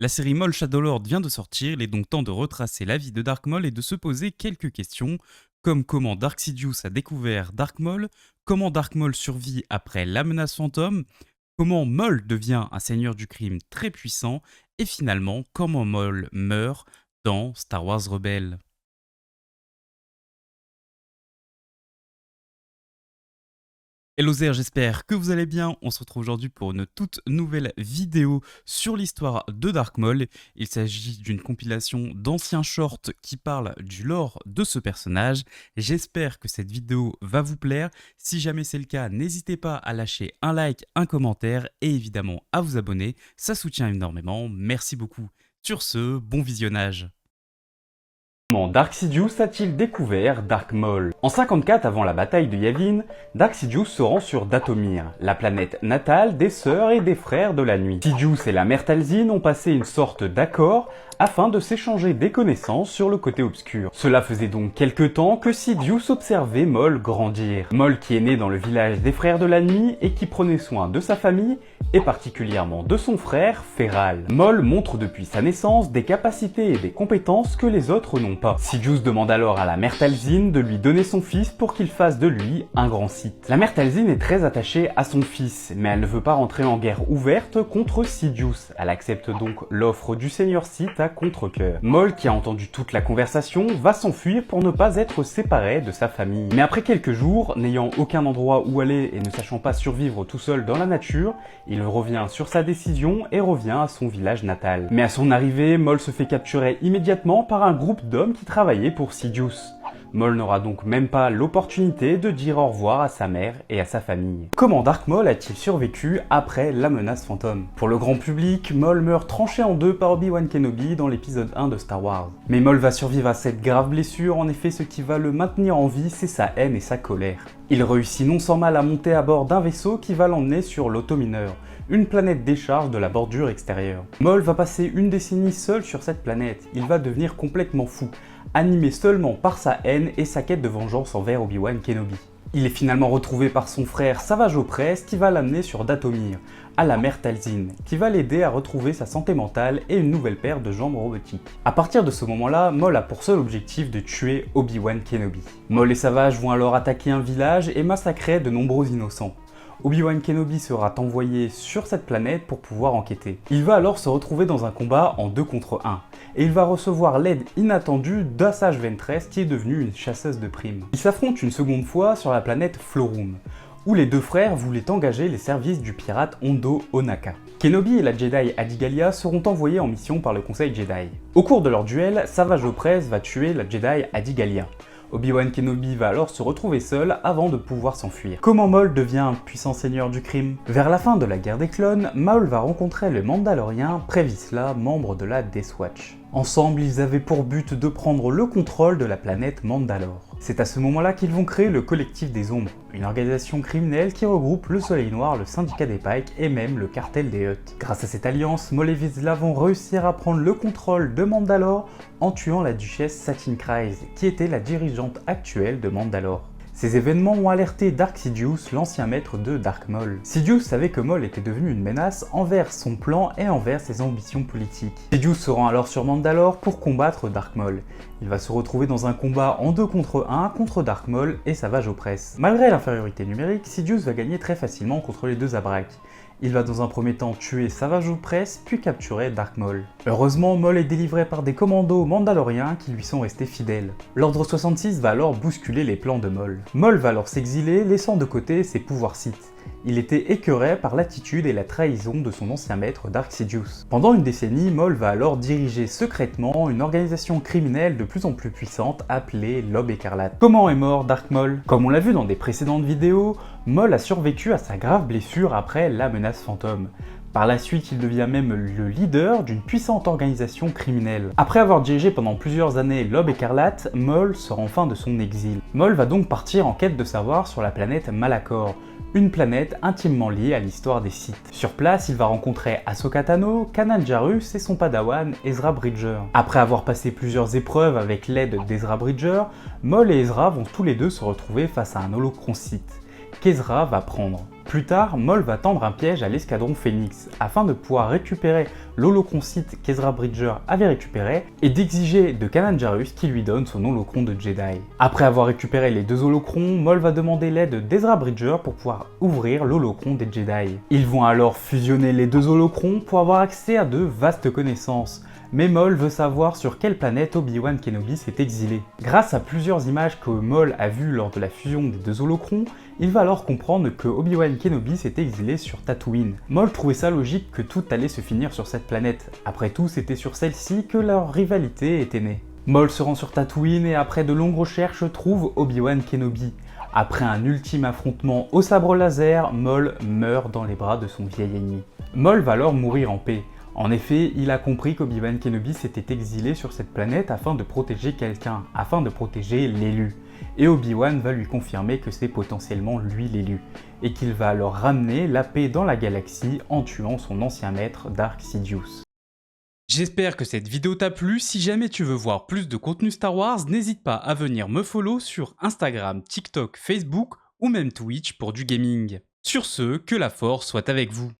La série Maul Shadowlord vient de sortir, il est donc temps de retracer la vie de Dark Maul et de se poser quelques questions, comme comment Dark Sidious a découvert Dark Maul, comment Dark Maul survit après la menace fantôme, comment Maul devient un seigneur du crime très puissant, et finalement comment Maul meurt dans Star Wars Rebelle. Hello Zer, j'espère que vous allez bien. On se retrouve aujourd'hui pour une toute nouvelle vidéo sur l'histoire de Dark Maul. Il s'agit d'une compilation d'anciens shorts qui parlent du lore de ce personnage. J'espère que cette vidéo va vous plaire. Si jamais c'est le cas, n'hésitez pas à lâcher un like, un commentaire et évidemment à vous abonner. Ça soutient énormément. Merci beaucoup. Sur ce, bon visionnage. Comment Dark Sidious a-t-il découvert Dark Maul? En 54 avant la bataille de Yavin, Dark Sidious se rend sur Dathomir, la planète natale des sœurs et des frères de la nuit. Sidious et la mère Talzin ont passé une sorte d'accord afin de s'échanger des connaissances sur le côté obscur. Cela faisait donc quelque temps que Sidious observait Maul grandir. Maul qui est né dans le village des frères de la nuit et qui prenait soin de sa famille et particulièrement de son frère Feral. Maul montre depuis sa naissance des capacités et des compétences que les autres n'ont pas. Sidious demande alors à la mère Talzin de lui donner son fils pour qu'il fasse de lui un grand Sith. La mère Talzin est très attachée à son fils, mais elle ne veut pas rentrer en guerre ouverte contre Sidious. Elle accepte donc l'offre du seigneur Sith à contre-cœur. Maul, qui a entendu toute la conversation, va s'enfuir pour ne pas être séparé de sa famille. Mais après quelques jours, n'ayant aucun endroit où aller et ne sachant pas survivre tout seul dans la nature, il revient sur sa décision et revient à son village natal. Mais à son arrivée, Maul se fait capturer immédiatement par un groupe d'hommes qui travaillaient pour Sidious. Maul n'aura donc même pas l'opportunité de dire au revoir à sa mère et à sa famille. Comment Dark Maul a-t-il survécu après la menace fantôme? Pour le grand public, Maul meurt tranché en deux par Obi-Wan Kenobi dans l'épisode 1 de Star Wars. Mais Maul va survivre à cette grave blessure, en effet ce qui va le maintenir en vie, c'est sa haine et sa colère. Il réussit non sans mal à monter à bord d'un vaisseau qui va l'emmener sur l'Automineur, une planète décharge de la bordure extérieure. Maul va passer une décennie seul sur cette planète, il va devenir complètement fou, animé seulement par sa haine et sa quête de vengeance envers Obi-Wan Kenobi. Il est finalement retrouvé par son frère Savage Opress qui va l'amener sur Dathomir, à la mère Talzin, qui va l'aider à retrouver sa santé mentale et une nouvelle paire de jambes robotiques. À partir de ce moment-là, Maul a pour seul objectif de tuer Obi-Wan Kenobi. Maul et Savage vont alors attaquer un village et massacrer de nombreux innocents. Obi-Wan Kenobi sera envoyé sur cette planète pour pouvoir enquêter. Il va alors se retrouver dans un combat en 2 contre 1, et il va recevoir l'aide inattendue d'Asajj Ventress qui est devenue une chasseuse de primes. Ils s'affrontent une seconde fois sur la planète Florum, où les deux frères voulaient engager les services du pirate Hondo Ohnaka. Kenobi et la Jedi Adi Gallia seront envoyés en mission par le Conseil Jedi. Au cours de leur duel, Savage Opress va tuer la Jedi Adi Gallia. Obi-Wan Kenobi va alors se retrouver seul avant de pouvoir s'enfuir. Comment Maul devient un puissant seigneur du crime? Vers la fin de la guerre des clones, Maul va rencontrer le Mandalorien Previsla, membre de la Death Watch. Ensemble, ils avaient pour but de prendre le contrôle de la planète Mandalore. C'est à ce moment-là qu'ils vont créer le Collectif des Ombres, une organisation criminelle qui regroupe le Soleil Noir, le Syndicat des Pikes et même le Cartel des Hutt. Grâce à cette alliance, Maul et Vizsla vont réussir à prendre le contrôle de Mandalore en tuant la duchesse Satine Kryze, qui était la dirigeante actuelle de Mandalore. Ces événements ont alerté Dark Sidious, l'ancien maître de Dark Maul. Sidious savait que Maul était devenu une menace envers son plan et envers ses ambitions politiques. Sidious se rend alors sur Mandalore pour combattre Dark Maul. Il va se retrouver dans un combat en 2 contre 1 contre Dark Maul et Savage Opress. Malgré l'infériorité numérique, Sidious va gagner très facilement contre les deux Abraks. Il va dans un premier temps tuer Savage Opress, puis capturer Dark Maul. Heureusement, Maul est délivré par des commandos mandaloriens qui lui sont restés fidèles. L'Ordre 66 va alors bousculer les plans de Maul. Maul va alors s'exiler, laissant de côté ses pouvoirs Sith. Il était écœuré par l'attitude et la trahison de son ancien maître Dark Sidious. Pendant une décennie, Maul va alors diriger secrètement une organisation criminelle de plus en plus puissante appelée l'Aube Écarlate. Comment est mort Dark Maul? Comme on l'a vu dans des précédentes vidéos, Maul a survécu à sa grave blessure après la menace fantôme. Par la suite, il devient même le leader d'une puissante organisation criminelle. Après avoir dirigé pendant plusieurs années l'Aube Écarlate, Maul sort enfin de son exil. Maul va donc partir en quête de savoir sur la planète Malachor, une planète intimement liée à l'histoire des Sith. Sur place, il va rencontrer Ahsoka Tano, Kanan Jarrus et son padawan Ezra Bridger. Après avoir passé plusieurs épreuves avec l'aide d'Ezra Bridger, Maul et Ezra vont tous les deux se retrouver face à un holocron Sith. qu'Ezra va prendre. Plus tard, Maul va tendre un piège à l'escadron Phoenix afin de pouvoir récupérer l'holocron Sith qu'Ezra Bridger avait récupéré et d'exiger de Kanan Jarrus qu'il lui donne son holocron de Jedi. Après avoir récupéré les deux holocrons, Maul va demander l'aide d'Ezra Bridger pour pouvoir ouvrir l'holocron des Jedi. Ils vont alors fusionner les deux holocrons pour avoir accès à de vastes connaissances. Mais Maul veut savoir sur quelle planète Obi-Wan Kenobi s'est exilé. Grâce à plusieurs images que Maul a vues lors de la fusion des deux holocrons, il va alors comprendre que Obi-Wan Kenobi s'est exilé sur Tatooine. Maul trouvait ça logique que tout allait se finir sur cette planète. Après tout, c'était sur celle-ci que leur rivalité était née. Maul se rend sur Tatooine et après de longues recherches trouve Obi-Wan Kenobi. Après un ultime affrontement au sabre laser, Maul meurt dans les bras de son vieil ennemi. Maul va alors mourir en paix. En effet, il a compris qu'Obi-Wan Kenobi s'était exilé sur cette planète afin de protéger quelqu'un, afin de protéger l'élu. Et Obi-Wan va lui confirmer que c'est potentiellement lui l'élu, et qu'il va alors ramener la paix dans la galaxie en tuant son ancien maître Dark Sidious. J'espère que cette vidéo t'a plu. Si jamais tu veux voir plus de contenu Star Wars, n'hésite pas à venir me follow sur Instagram, TikTok, Facebook ou même Twitch pour du gaming. Sur ce, que la force soit avec vous.